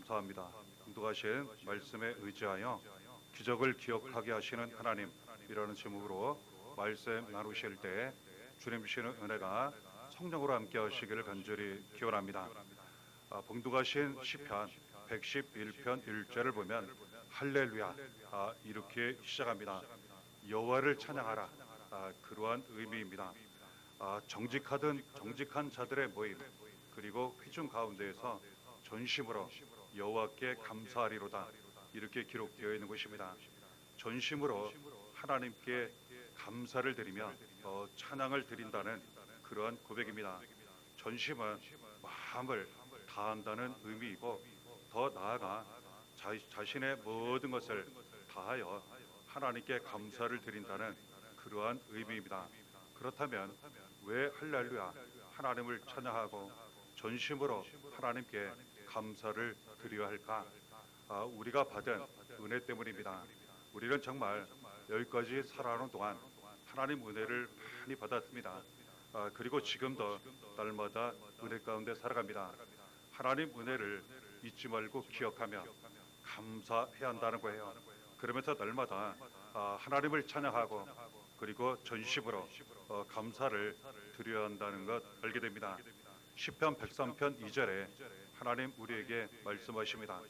감사합니다. 공독하신 말씀에 의지하여 기적을 기억하게 하시는 하나님, 이라는 제목으로 말씀 나누실 때 주님 주시는 은혜가 성령으로 함께 하시기를 간절히 기원합니다. 봉독하신 시편 111편 1절을 보면 할렐루야, 이렇게 시작합니다. 여호와를 찬양하라, 그러한 의미입니다. 정직한 자들의 모임, 그리고 회중 가운데에서 전심으로 여호와께 감사하리로다, 이렇게 기록되어 있는 것입니다. 전심으로 하나님께 감사를 드리며 찬양을 드린다는 그러한 고백입니다. 전심은 마음을 다한다는 의미이고, 더 나아가 자신의 모든 것을 다하여 하나님께 감사를 드린다는 그러한 의미입니다. 그렇다면 왜 할렐루야, 하나님을 찬양하고 전심으로 하나님께 감사를 드려야 할까? 우리가 받은 은혜 때문입니다. 우리는 정말 여기까지 살아오는 동안 하나님 은혜를 많이 받았습니다. 그리고 지금도 날마다 은혜 가운데 살아갑니다. 하나님 은혜를 잊지 말고 기억하며 감사해야 한다는 거예요. 그러면서 날마다 하나님을 찬양하고 그리고 전심으로 감사를 드려야 한다는 것 알게 됩니다. 시편 103편 2절에 하나님 우리에게 말씀하십니다.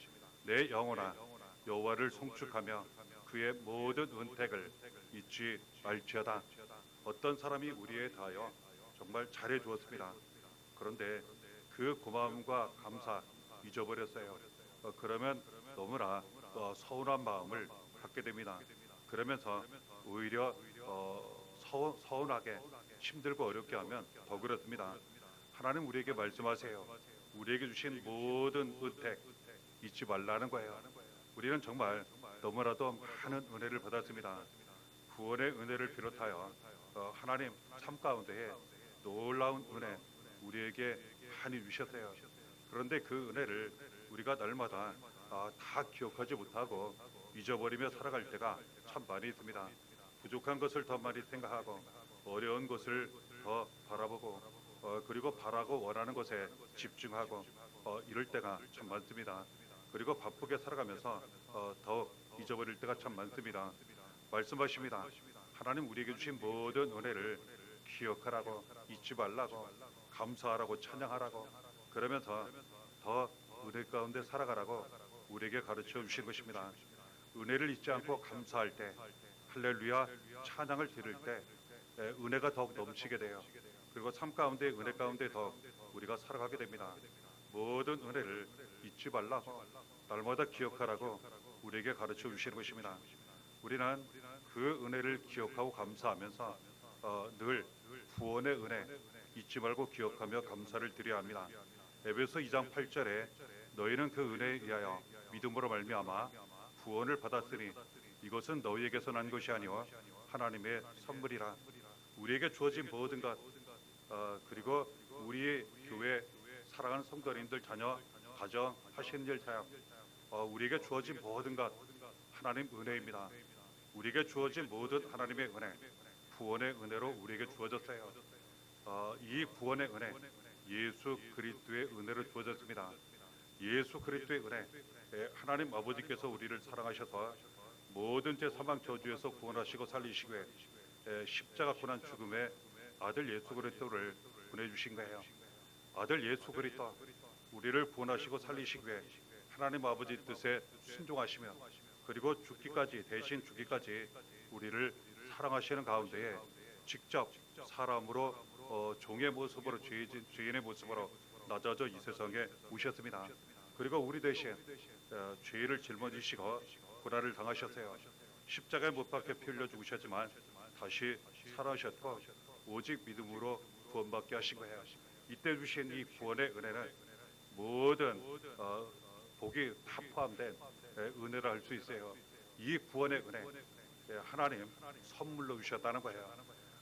내 영혼아, 여호와를 송축하며 그의 모든 은택을 잊지 말지어다. 어떤 사람이 우리에 대하여 정말 잘해 주었습니다. 그런데 그 고마움과 감사 잊어버렸어요. 그러면 너무나 서운한 마음을 갖게 됩니다. 그러면서 오히려 서운하게 힘들고 어렵게 하면 더 그렇습니다. 하나님 우리에게 말씀하세요. 우리에게 주신 모든 은택 잊지 말라는 거예요. 우리는 정말 너무나도 많은 은혜를 받았습니다. 구원의 은혜를 비롯하여 하나님 삶 가운데에 놀라운 은혜 우리에게 많이 주셨어요. 그런데 그 은혜를 우리가 날마다 다 기억하지 못하고 잊어버리며 살아갈 때가 참 많이 있습니다. 부족한 것을 더 많이 생각하고 어려운 것을 더 바라보고 그리고 바라고 원하는 것에 집중하고 이럴 때가 참 많습니다. 그리고 바쁘게 살아가면서 더욱 잊어버릴 때가 참 많습니다. 말씀하십니다. 하나님 우리에게 주신 모든 은혜를 기억하라고, 잊지 말라고, 감사하라고, 찬양하라고, 그러면서 더 은혜 가운데 살아가라고 우리에게 가르쳐 주신 것입니다. 은혜를 잊지 않고 감사할 때, 할렐루야 찬양을 드릴 때 은혜가 더욱 넘치게 돼요. 그리고 삶 가운데 은혜 가운데 더 우리가 살아가게 됩니다. 모든 은혜를 잊지 말라고, 날마다 기억하라고 우리에게 가르쳐 주시는 것입니다. 우리는 그 은혜를 기억하고 감사하면서 늘 구원의 은혜 잊지 말고 기억하며 감사를 드려야 합니다. 에베소 2장 8절에 너희는 그 은혜에 의하여 믿음으로 말미암아 구원을 받았으니 이것은 너희에게서 난 것이 아니오 하나님의 선물이라. 우리에게 주어진 모든 것, 그리고 우리의 교회 사랑하는 성도님들 자녀 가정 하시는 일 사역, 우리에게 주어진 모든 것 하나님 은혜입니다. 우리에게 주어진 모든 하나님의 은혜, 구원의 은혜로 우리에게 주어졌어요. 이 구원의 은혜, 예수 그리스도의 은혜로 주어졌습니다. 예수 그리스도의 은혜, 하나님 아버지께서 우리를 사랑하셔서 모든 죄 사망 저주에서 구원하시고 살리시고 십자가 고난 죽음에 아들 예수 그리스도를 보내주신 거예요. 아들 예수 그리스도 우리를 구원하시고 살리시기 위해 하나님 아버지 뜻에 순종하시며 그리고 죽기까지, 대신 죽기까지 우리를 사랑하시는 가운데에 직접 사람으로 종의 모습으로, 죄인의 모습으로 낮아져 이 세상에 오셨습니다. 그리고 우리 대신 죄를 짊어지시고 고난을 당하셨어요. 십자가에 못 박혀 피 흘려 죽으셨지만 다시 살아오셨고 오직 믿음으로 구원받게 하신 거예요. 이때 주신 이 구원의 은혜는 모든 복이 다 포함된 은혜를 할 수 있어요. 이 구원의 은혜, 하나님 선물로 주셨다는 거예요.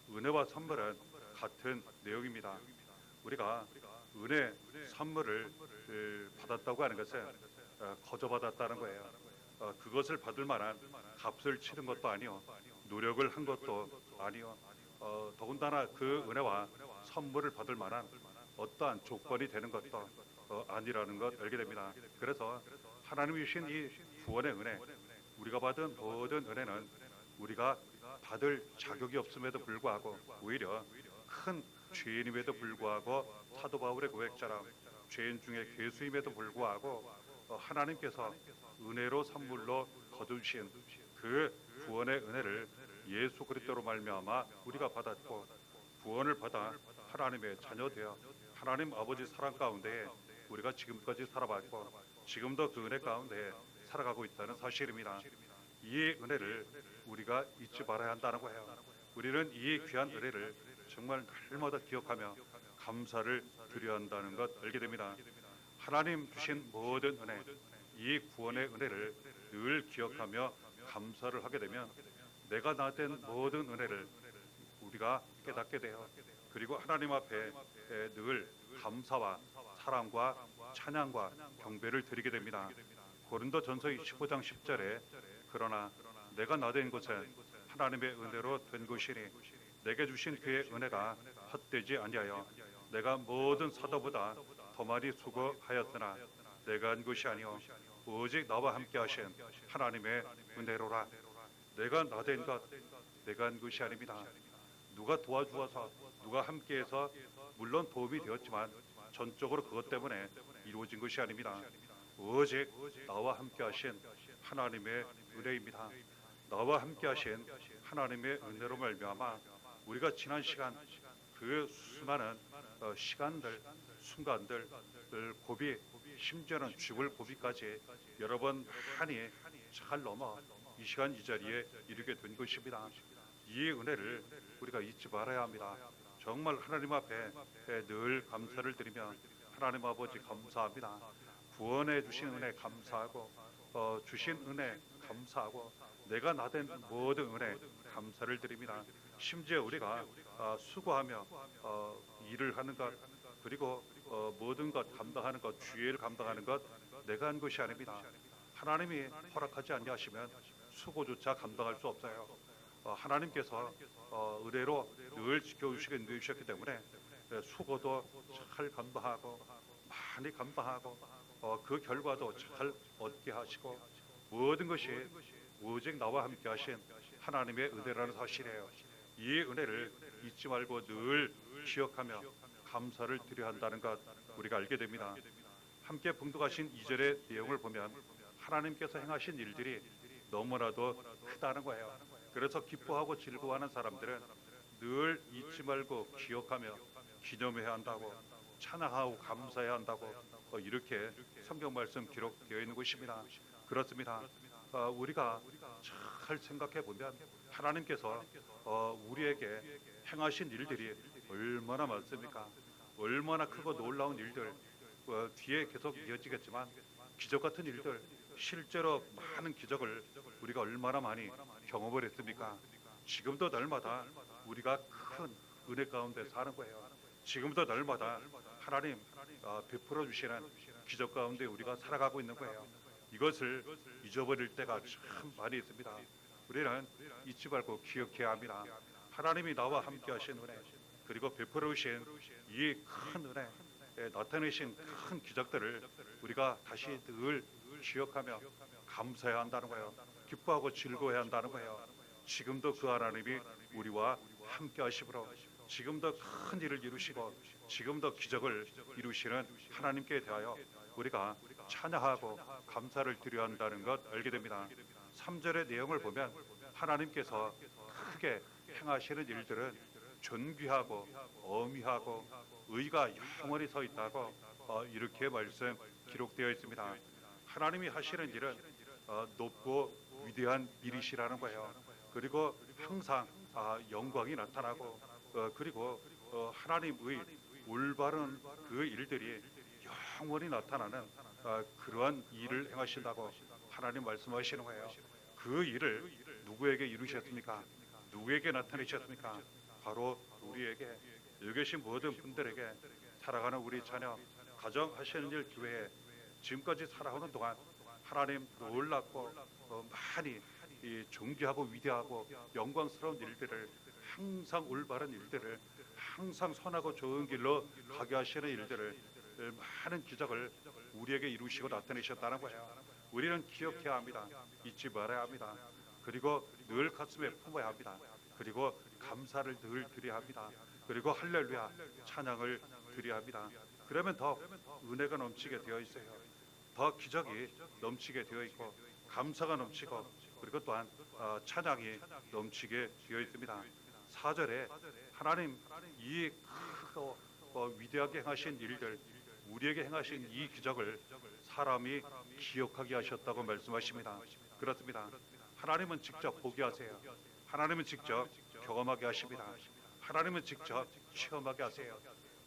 은혜와 선물은 같은 내용입니다. 우리가 은혜 선물을 받았다고 하는 것은 거저받았다는 거예요. 그것을 받을 만한 값을 치른 것도 아니요, 노력을 한 것도 아니요, 더군다나 그 은혜와 선물을 받을 만한 어떠한 조건이 되는 것도 아니라는 것 알게 됩니다. 그래서 하나님이 주신 이 구원의 은혜, 우리가 받은 모든 은혜는 우리가 받을 자격이 없음에도 불구하고 오히려 큰 죄인임에도 불구하고 사도 바울의 고백처럼 죄인 중에 괴수임에도 불구하고 하나님께서 은혜로 선물로 거두신 그 구원의 은혜를 예수 그리스도로 말미암아 우리가 받았고, 구원을 받아 하나님의 자녀 되어 하나님 아버지 사랑 가운데 우리가 지금까지 살아왔고 지금도 그 은혜 가운데 살아가고 있다는 사실입니다. 이 은혜를 우리가 잊지 말아야 한다는 거예요. 우리는 이 귀한 은혜를 정말 날마다 기억하며 감사를 드려야 한다는 것 알게 됩니다. 하나님 주신 모든 은혜, 이 구원의 은혜를 늘 기억하며 감사를 하게 되면 내가 나된 모든 은혜를 우리가 깨닫게 돼요. 그리고 하나님 앞에 늘 감사와 사랑과 찬양과 경배를 드리게 됩니다. 고린도전서 15장 10절에 그러나 내가 나된 것은 하나님의 은혜로 된 것이니 내게 주신 그의 은혜가 헛되지 아니하여 내가 모든 사도보다 더 많이 수고하였으나 내가 한 것이 아니요 오직 나와 함께 하신 하나님의 은혜로라. 내가 나된 것, 내가 한 것이 아닙니다. 누가 도와주어서 누가 함께해서 물론 도움이 되었지만 전적으로 그것 때문에 이루어진 것이 아닙니다. 오직 나와 함께 하신 하나님의 은혜입니다. 나와 함께 하신 하나님의 은혜로 말미암아 우리가 지난 시간 그 수많은 시간들, 순간들, 고비, 심지어는 죽을 고비까지 여러 번 많이 잘 넘어 이 시간 이 자리에 이르게 된 것입니다. 이 은혜를 우리가 잊지 말아야 합니다. 정말 하나님 앞에 늘 감사를 드리며 하나님 아버지 감사합니다. 구원해 주신 은혜 감사하고 주신 은혜 감사하고 내가 나된 모든 은혜 감사를 드립니다. 심지어 우리가 수고하며 일을 하는 것, 그리고 모든 것 감당하는 것, 주의를 감당하는 것 내가 한 것이 아닙니다. 하나님이 허락하지 아니하시면 수고조차 감당할 수 없어요. 하나님께서 은혜로 늘 지켜주시게 누리셨기 때문에 수고도 잘 감당하고 많이 감당하고 그 결과도 잘 얻게 하시고 모든 것이 오직 나와 함께 하신 하나님의 은혜라는 사실이에요. 이 은혜를 잊지 말고 늘 기억하며 감사를 드려야 한다는 것 우리가 알게 됩니다. 함께 봉독하신 2절의 내용을 보면 하나님께서 행하신 일들이 너무나도 크다는 거예요. 그래서 기뻐하고 즐거워하는 사람들은 늘 잊지 말고 기억하며 기념해야 한다고, 찬양하고 감사해야 한다고 이렇게 성경 말씀 기록되어 있는 것입니다. 그렇습니다. 우리가 잘 생각해 보면 하나님께서 우리에게 행하신 일들이 얼마나 많습니까? 얼마나 크고 놀라운 일들, 뒤에 계속 이어지겠지만 기적 같은 일들, 실제로 많은 기적을 우리가 얼마나 많이 경험을 했습니까? 지금도 날마다 우리가 큰 은혜 가운데 사는 거예요. 지금도 날마다 하나님 베풀어 주시는 기적 가운데 우리가 살아가고 있는 거예요. 이것을 잊어버릴 때가 참 많이 있습니다. 우리는 잊지 말고 기억해야 합니다. 하나님이 나와 함께 하신 은혜, 그리고 베풀어 주신 이 큰 은혜, 나타내신 큰 기적들을 우리가 다시 늘 기억하며 감사해야 한다는 거예요. 기뻐하고 즐거워해야 한다는 거예요. 지금도 그 하나님이 우리와 함께 하시므로 지금도 큰 일을 이루시고 지금도 기적을 이루시는 하나님께 대하여 우리가 찬양하고 감사를 드려야 한다는 것 알게 됩니다. 3절의 내용을 보면 하나님께서 크게 행하시는 일들은 존귀하고 어미하고 의가 영원히 서 있다고 이렇게 말씀 기록되어 있습니다. 하나님이 하시는 일은 높고 위대한 일이시라는 거예요. 그리고 항상 영광이 나타나고 그리고 하나님의 올바른 그 일들이 영원히 나타나는 그러한 일을 행하신다고 하나님 말씀하시는 거예요. 그 일을 누구에게 이루셨습니까? 누구에게 나타내셨습니까? 바로 우리에게, 여기 계신 모든 분들에게, 살아가는 우리 자녀, 가정 하시는 일, 교회에 지금까지 살아오는 동안 하나님 놀랍고 많이 존귀하고 위대하고 영광스러운 일들을, 항상 올바른 일들을, 항상 선하고 좋은 길로 가게 하시는 일들을, 많은 기적을 우리에게 이루시고 나타내셨다는 거예요. 우리는 기억해야 합니다. 잊지 말아야 합니다. 그리고 늘 가슴에 품어야 합니다. 그리고 감사를 늘 드려야 합니다. 그리고 할렐루야 찬양을 드려야 합니다. 그러면 더 은혜가 넘치게 되어 있어요. 더 기적이 넘치게 되어 있고 감사가 넘치고 그리고 또한 찬양이 넘치게 되어 있습니다. 4절에 하나님 이 크고 위대하게 행하신 일들, 우리에게 행하신 이 기적을 사람이 기억하게 하셨다고 말씀하십니다. 그렇습니다. 하나님은 직접 보게 하세요. 하나님은 직접 경험하게 하십니다. 하나님은 직접 체험하게 하세요.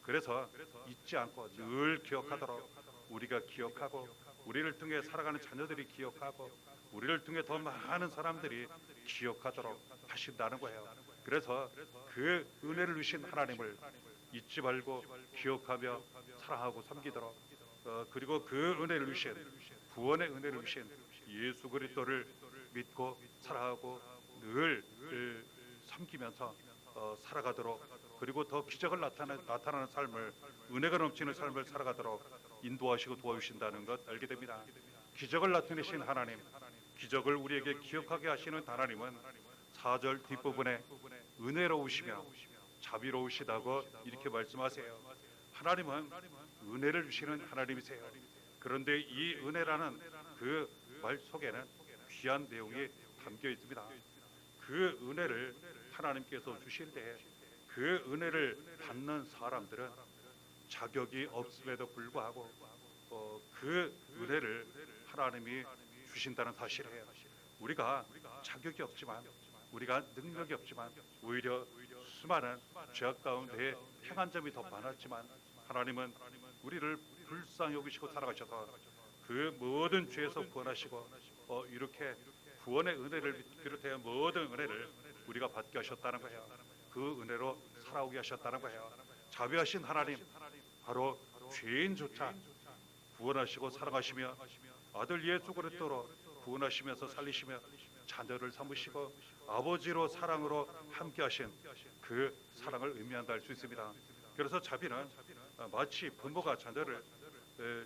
그래서 잊지 않고 늘 기억하도록 우리가 기억하고 우리를 통해 살아가는 자녀들이 기억하고 우리를 통해 더 많은 사람들이 기억하도록 하신다는 거예요. 그래서 그 은혜를 주신 하나님을 잊지 말고 기억하며 사랑하고 섬기도록 그리고 그 은혜를 주신 구원의 은혜를 주신 예수 그리스도를 믿고 사랑하고 늘 섬기면서 살아가도록 그리고 더 기적을 나타나는 삶을 은혜가 넘치는 삶을 살아가도록 인도하시고 도와주신다는 것 알게 됩니다. 기적을 나타내신 하나님, 기적을 우리에게 기억하게 하시는 하나님은 4절 뒷부분에 은혜로우시며 자비로우시다고 이렇게 말씀하세요. 하나님은 은혜를 주시는 하나님이세요. 그런데 이 은혜라는 그 말 속에는 귀한 내용이 담겨 있습니다. 그 은혜를 하나님께서 주실 때 그 은혜를 받는 사람들은 자격이 없음에도 불구하고 그 은혜를 하나님이 주신다는 사실이에요. 우리가 자격이 없지만 우리가 능력이 없지만 오히려 수많은 죄악 가운데 행한 점이 더 많았지만 하나님은 우리를 불쌍히 여기시고 살아가셔서 그 모든 죄에서 구원하시고 이렇게 구원의 은혜를 비롯해 모든 은혜를 우리가 받게 하셨다는 거예요. 그 은혜로 살아오게 하셨다는 거예요. 자비하신 하나님, 바로 죄인조차 구원하시고 사랑하시며 아들 예수 그리스도로 구원하시면서 살리시며 자녀를 삼으시고 아버지로 사랑으로 함께하신 그 사랑을 의미한다 할 수 있습니다. 그래서 자비는 마치 부모가 자녀를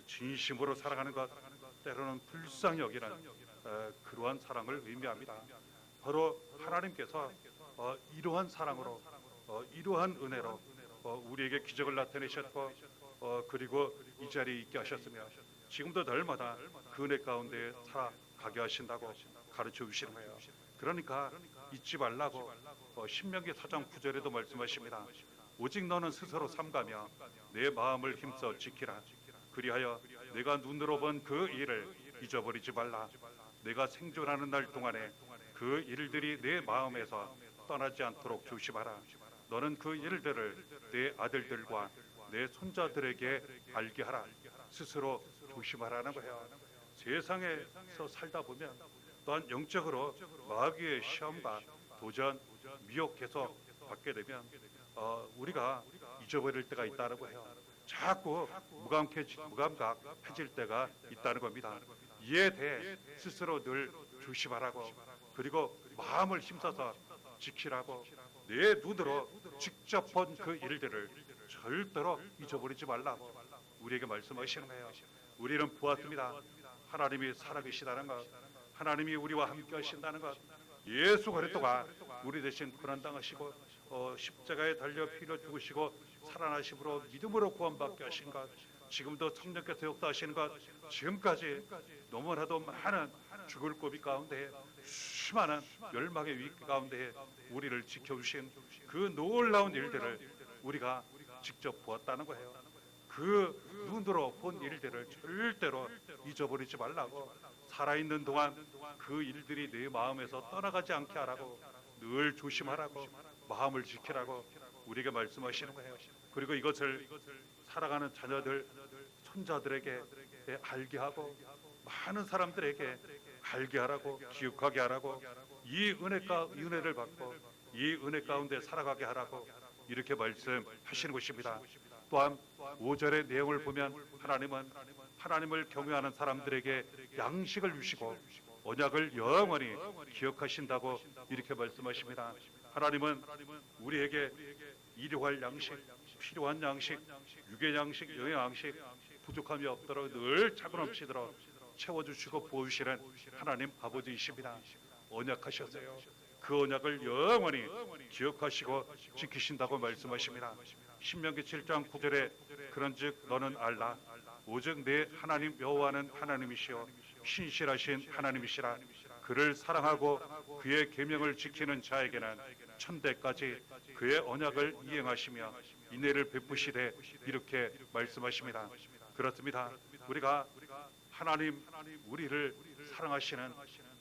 진심으로 사랑하는 것, 때로는 불쌍히 여기는 그러한 사랑을 의미합니다. 바로 하나님께서 이러한 사랑으로 이러한 은혜로 우리에게 기적을 나타내셨고 그리고 이 자리에 있게 하셨으며 지금도 날마다 그 은혜 가운데 살아가게 하신다고 가르쳐 주시는 거예요. 그러니까 잊지 말라고 신명기 4장 9절에도 말씀하십니다. 오직 너는 스스로 삼가며 내 마음을 힘써 지키라. 그리하여 내가 눈으로 본 그 일을 잊어버리지 말라. 내가 생존하는 날 동안에 그 일들이 내 마음에서 떠나지 않도록 조심하라. 너는 그 일들을 내 아들들과 내 손자들에게 알게 하라. 스스로 조심하라는 거예요. 세상에서 살다 보면 또한 영적으로 마귀의 시험과 도전, 미혹 계속 받게 되면 우리가 잊어버릴 때가 있다는 거예요. 자꾸 무감각해질 때가 있다는 겁니다. 이에 대해 스스로 늘 조심하라고 그리고 마음을 힘써서 지키라고 내 눈으로 직접 본 그 일들을 절대로 잊어버리지 말라고 우리에게 말씀하시는 거예요. 우리는 보았습니다. 하나님이 살아계시다는 것, 하나님이 우리와 함께 하신다는 것, 예수 그리스도가 우리 대신 고난당하시고 십자가에 달려 피를 죽으시고 살아나심으로 믿음으로 구원받게 하신 것, 지금도 성령께서 역사하시는 것, 지금까지 너무나도 많은 죽을 고비 가운데 수많은 멸망의 위기 가운데 우리를 지켜주신 그 놀라운 일들을 우리가 직접 보았다는 거예요. 그 눈으로 본 일들을 절대로 잊어버리지 말라고 살아있는 동안 그 일들이 내 마음에서 떠나가지 않게 하라고 늘 조심하라고 마음을 지키라고 우리에게 말씀하시는 거예요. 그리고 이것을 살아가는 자녀들, 손자들에게 알게 하고 많은 사람들에게 알게 하라고 기억하게 하라고 이 은혜를 받고 이 은혜 가운데 살아가게 하라고 이렇게 말씀하시는 것입니다. 또한 5절의 내용을 보면 하나님은 하나님을 경외하는 사람들에게 양식을 주시고 언약을 영원히 기억하신다고 이렇게 말씀하십니다. 하나님은 우리에게 일용할 양식, 필요한 양식, 육의 양식, 영의 양식 부족함이 없도록 늘 차고 넘치도록 채워주시고 보유시는 하나님 아버지이십니다. 언약하셨어요. 그 언약을 영원히 기억하시고 지키신다고 말씀하십니다. 신명기 7장 9절에 그런즉 너는 알라 오직 내 하나님 여호와는 하나님이시요 신실하신 하나님이시라. 그를 사랑하고 그의 계명을 지키는 자에게는 천대까지 그의 언약을 이행하시며 인애를 베푸시되 이렇게 말씀하십니다. 그렇습니다. 우리가 하나님 우리를 사랑하시는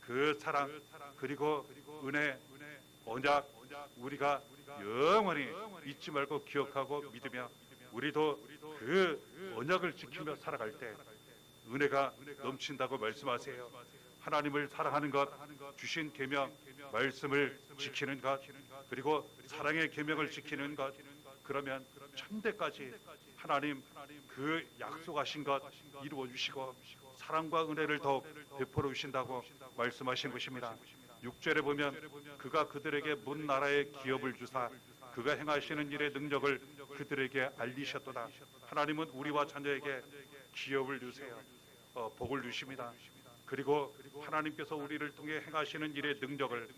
그 사랑 그리고 은혜 언약 우리가 영원히 잊지 말고 기억하고 믿으며 우리도 그 언약을 지키며 살아갈 때 은혜가 넘친다고 말씀하세요. 하나님을 사랑하는 것, 주신 계명, 말씀을 지키는 것, 그리고 사랑의 계명을 지키는 것, 그러면 천대까지 하나님 그 약속하신 것 이루어 주시고 사랑과 은혜를 더욱 베풀어 주신다고 말씀하신 것입니다. 6절에 보면 그가 그들에게 문 나라의 기업을 주사 그가 행하시는 일의 능력을 그들에게 알리셨도다. 하나님은 우리와 자녀에게 기업을 주세요. 복을 주십니다. 그리고 하나님께서 우리를 통해 행하시는 일의 능력을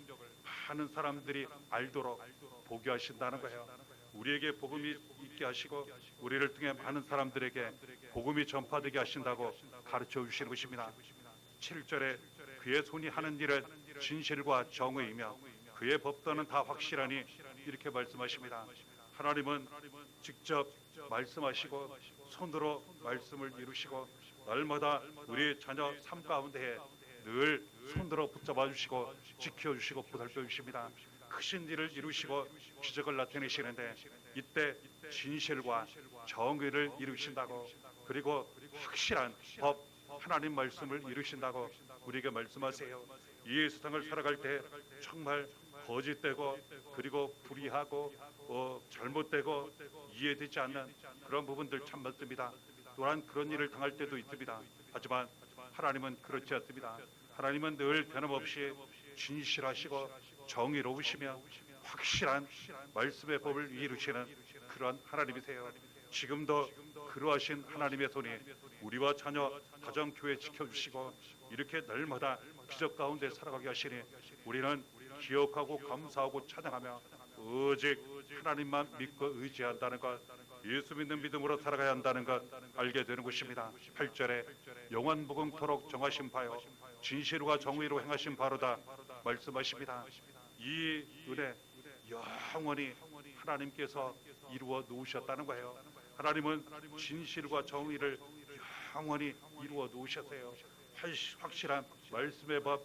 많은 사람들이 알도록 보게 하신다는 거예요. 우리에게 복음이 있게 하시고 우리를 통해 많은 사람들에게 복음이 전파되게 하신다고 가르쳐 주시는 것입니다. 7절에 그의 손이 하는 일은 진실과 정의이며 그의 법도는 다 확실하니 이렇게 말씀하십니다. 하나님은 직접 말씀하시고 손으로 말씀을 이루시고 날마다 우리 자녀 삶 가운데에 늘 손으로 붙잡아 주시고 지켜주시고 보살펴 주십니다. 크신 일을 이루시고 기적을 나타내시는데 이때 진실과 정의를 이루신다고 그리고 확실한 법 하나님 말씀을 이루신다고 우리에게 말씀하세요. 이 세상을 살아갈 때 정말 거짓되고 그리고 불의하고 잘못되고 이해되지 않는 그런 부분들 참 많습니다. 또한 그런 일을 당할 때도 있습니다. 하지만 하나님은 그렇지 않습니다. 하나님은 늘 변함없이 진실하시고 정의로우시며 확실한 말씀의 법을 이루시는 그런 하나님이세요. 지금도 그러하신 하나님의 손이 우리와 자녀 가정교회 지켜주시고 이렇게 날마다 기적 가운데 살아가게 하시니 우리는 기억하고 감사하고 찬양하며 오직 하나님만 믿고 의지한다는 것 예수 믿는 믿음으로 살아가야 한다는 것 알게 되는 것입니다. 8절에 영원무궁토록 정하신 바요 진실과 정의로 행하신 바로다 말씀하십니다. 이 은혜 영원히 하나님께서 이루어 놓으셨다는 거예요. 하나님은 진실과 정의를 영원히 이루어 놓으셨어요. 확실한 말씀의 법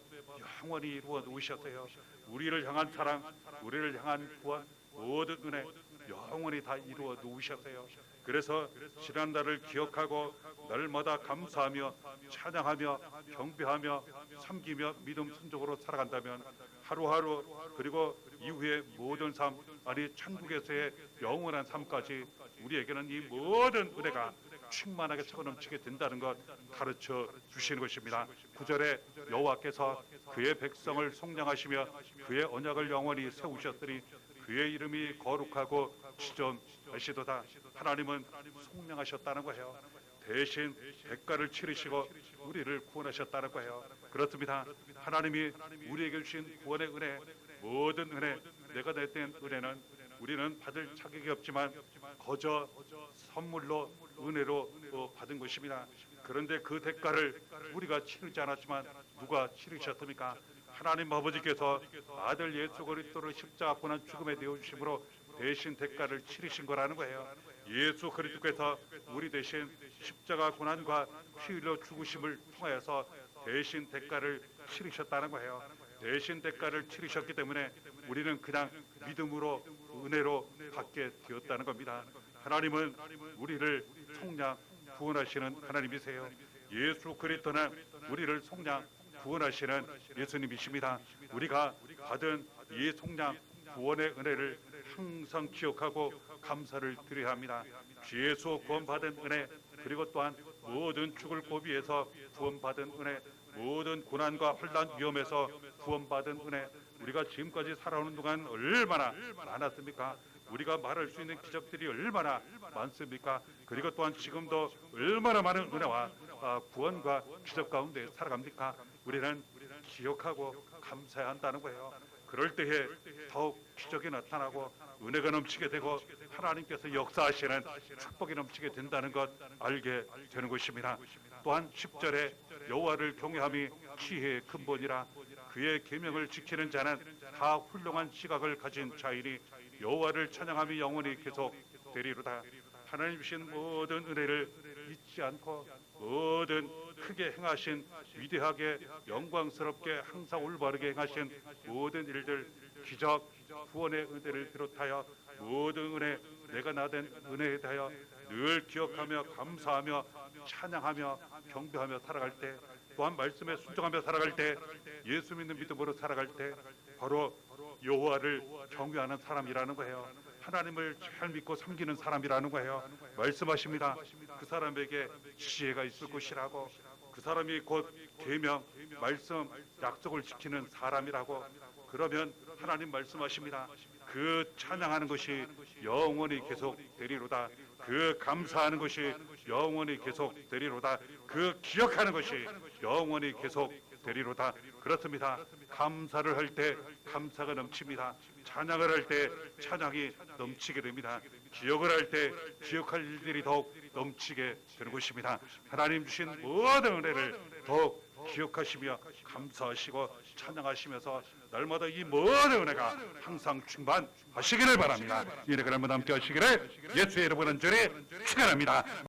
영원히 이루어 놓으셨어요. 우리를 향한 사랑, 우리를 향한 구원, 모든 은혜 영원히 다 이루어 놓으셨어요. 그래서 지난날을 기억하고 날마다 감사하며 찬양하며 경배하며 섬기며 믿음 순종으로 살아간다면 하루하루 그리고 이후의 모든 삶 아니 천국에서의 영원한 삶까지 우리에게는 이 모든 은혜가 충만하게 차고넘치게 된다는 것 가르쳐 주시는 것입니다. 9절에 여호와께서 그의 백성을 속량하시며 그의 언약을 영원히 세우셨으니 그의 이름이 거룩하고 지존하시도다. 하나님은 속량하셨다는 거예요. 대신 대가를 치르시고 우리를 구원하셨다는 거예요. 그렇습니다. 하나님이 우리에게 주신 구원의 은혜 모든 은혜 내가 냈던 은혜는 우리는 받을 자격이 없지만 거저 선물로 은혜로 받은 것입니다. 그런데 그 대가를 우리가 치르지 않았지만 누가 치르셨습니까? 하나님 아버지께서 아들 예수 그리스도를 십자가 고난 죽음에 내어주심으로 대신 대가를 치르신 거라는 거예요. 예수 그리스도께서 우리 대신 십자가 고난과 피 흘려 죽으심을 통해서 대신 대가를 치르셨다는 거예요. 대신 대가를 치르셨기 때문에 우리는 그냥 믿음으로 은혜로 받게 되었다는 겁니다. 하나님은 우리를 속량 구원하시는 하나님이세요. 예수 그리스도는 우리를 속량 구원하시는 예수님이십니다. 우리가 받은 이 속량 구원의 은혜를 항상 기억하고 감사를 드려야 합니다. 죄에서 구원받은 은혜 그리고 또한 모든 죽을 고비에서 구원받은 은혜 모든 고난과 혼란 위험에서 구원받은 은혜 우리가 지금까지 살아오는 동안 얼마나 많았습니까? 우리가 말할 수 있는 기적들이 얼마나 많습니까? 그리고 또한 지금도 얼마나 많은 은혜와 구원과 기적 가운데 살아갑니까? 우리는 기억하고 감사해야 한다는 거예요. 그럴 때에 더욱 기적이 나타나고 은혜가 넘치게 되고 하나님께서 역사하시는 축복이 넘치게 된다는 것 알게 되는 것입니다. 또한 10절에 여호와를 경외함이 지혜의 근본이라 그의 계명을 지키는 자는 다 훌륭한 시각을 가진 자이니 여호와를 찬양함이 영원히 계속 되리로다. 하나님 주신 모든 은혜를 잊지 않고 모든 크게 행하신 위대하게 영광스럽게 항상 올바르게 행하신 모든 일들 기적 구원의 은혜를 비롯하여 모든 은혜 내가 나된 은혜에 대하여 늘 기억하며 감사하며 찬양하며 경배하며 살아갈 때 또한 말씀에 순종하며 살아갈 때 예수 믿는 믿음으로 살아갈 때 바로 여호와를 경외하는 사람이라는 거예요. 하나님을 잘 믿고 섬기는 사람이라는 거예요. 말씀하십니다. 그 사람에게 지혜가 있을 것이라고. 그 사람이 곧 계명, 말씀, 약속을 지키는 사람이라고. 그러면 하나님 말씀하십니다. 그 찬양하는 것이 영원히 계속 되리로다. 그 감사하는 것이 영원히 계속 되리로다. 그 기억하는 것이 영원히 계속 되리로다. 그렇습니다. 감사를 할 때 감사가 넘칩니다. 찬양을 할 때 찬양이 넘치게 됩니다. 기억을 할 때 기억할 일들이 더욱 넘치게 되는 것입니다. 하나님 주신 모든 은혜를 더욱 기억하시며 감사하시고 찬양하시면서 날마다 이 모든 은혜가 항상 충만하시기를 바랍니다. 이 은혜가 날마다 함께 하시기를 예수의 이름으로 간절히 축원합니다.